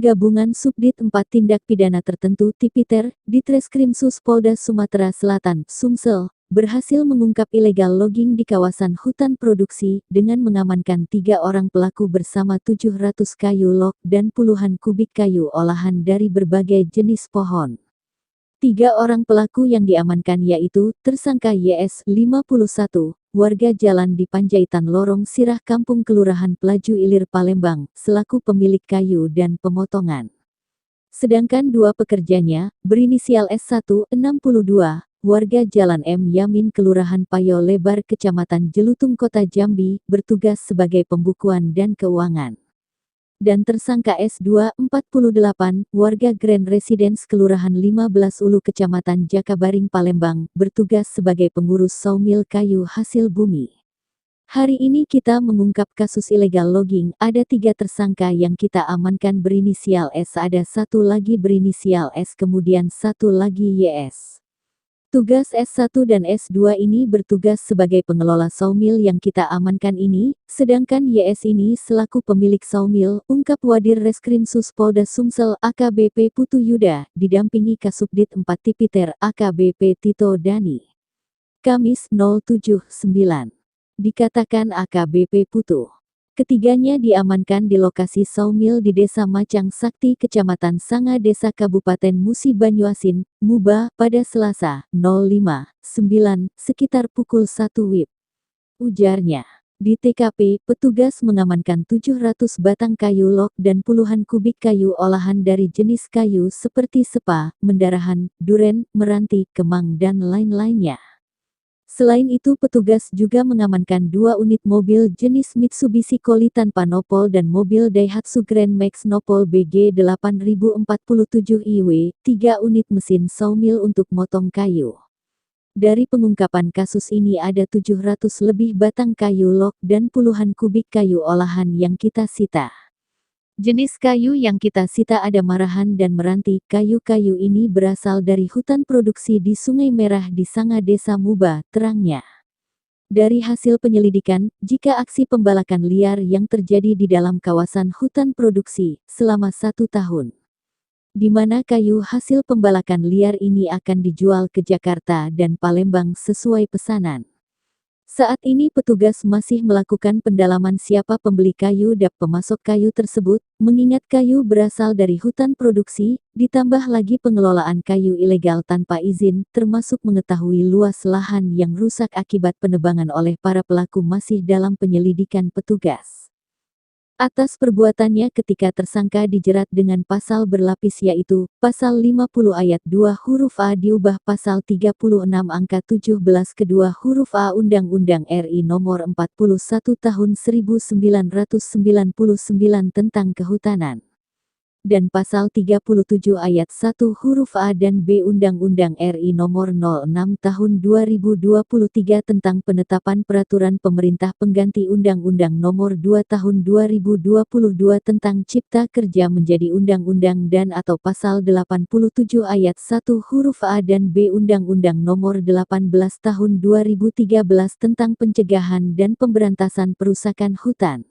Gabungan Subdit 4 Tindak Pidana Tertentu Tipiter, Ditreskrimsus Polda Sumatera Selatan, Sumsel, berhasil mengungkap illegal logging di kawasan hutan produksi dengan mengamankan 3 orang pelaku bersama 700 kayu log dan puluhan kubik kayu olahan dari berbagai jenis pohon. 3 orang pelaku yang diamankan yaitu, tersangka YS, 51, warga jalan di Panjaitan Lorong Sirah Kampung Kelurahan Pelaju Ilir Palembang, selaku pemilik kayu dan pemotongan. Sedangkan 2 pekerjanya, berinisial S1, 62, warga Jalan M. Yamin Kelurahan Payo Lebar Kecamatan Jelutung Kota Jambi, bertugas sebagai pembukuan dan keuangan. Dan tersangka S2, 48, warga Grand Residence Kelurahan 15 Ulu Kecamatan Jakabaring Palembang, bertugas sebagai pengurus sawmil kayu hasil bumi. Hari ini kita mengungkap kasus illegal logging, ada 3 tersangka yang kita amankan berinisial S, ada 1 lagi berinisial S kemudian 1 lagi YS. Tugas S1 dan S2 ini bertugas sebagai pengelola sawmil yang kita amankan ini, sedangkan YS ini selaku pemilik sawmil, ungkap Wadir Reskrimsus Polda Sumsel AKBP Putu Yuda, didampingi Kasubdit 4 Tipiter AKBP Tito Dani. Kamis 07.09. Dikatakan AKBP Putu. Ketiganya diamankan di lokasi sawmil di Desa Macang Sakti Kecamatan Sanga Desa Kabupaten Musi Banyuasin, Muba, pada Selasa, 05.09, sekitar pukul 1 WIB. Ujarnya. Di TKP, petugas mengamankan 700 batang kayu log dan puluhan kubik kayu olahan dari jenis kayu seperti sepa, mendarahan, duren, meranti, kemang dan lain-lainnya. Selain itu petugas juga mengamankan 2 unit mobil jenis Mitsubishi Koli tanpa nopol dan mobil Daihatsu Grand Max nopol BG 8047 IW, 3 unit mesin sawmil untuk motong kayu. Dari pengungkapan kasus ini ada 700 lebih batang kayu log dan puluhan kubik kayu olahan yang kita sita. Jenis kayu yang kita sita ada marahan dan meranti. Kayu-kayu ini berasal dari hutan produksi di Sungai Merah di Sanga Desa Muba, terangnya. Dari hasil penyelidikan, jika aksi pembalakan liar yang terjadi di dalam kawasan hutan produksi selama 1 tahun, di mana kayu hasil pembalakan liar ini akan dijual ke Jakarta dan Palembang sesuai pesanan. Saat ini petugas masih melakukan pendalaman siapa pembeli kayu dan pemasok kayu tersebut, mengingat kayu berasal dari hutan produksi, ditambah lagi pengelolaan kayu ilegal tanpa izin, termasuk mengetahui luas lahan yang rusak akibat penebangan oleh para pelaku masih dalam penyelidikan petugas. Atas perbuatannya ketika tersangka dijerat dengan pasal berlapis yaitu, pasal 50 ayat 2 huruf A diubah pasal 36 angka 17 kedua huruf A Undang-Undang RI Nomor 41 Tahun 1999 tentang Kehutanan. Dan pasal 37 ayat 1 huruf A dan B Undang-Undang RI Nomor 06 Tahun 2023 tentang penetapan peraturan pemerintah pengganti Undang-Undang Nomor 2 Tahun 2022 tentang Cipta Kerja menjadi undang-undang dan atau pasal 87 ayat 1 huruf A dan B Undang-Undang Nomor 18 Tahun 2013 tentang pencegahan dan pemberantasan perusakan hutan.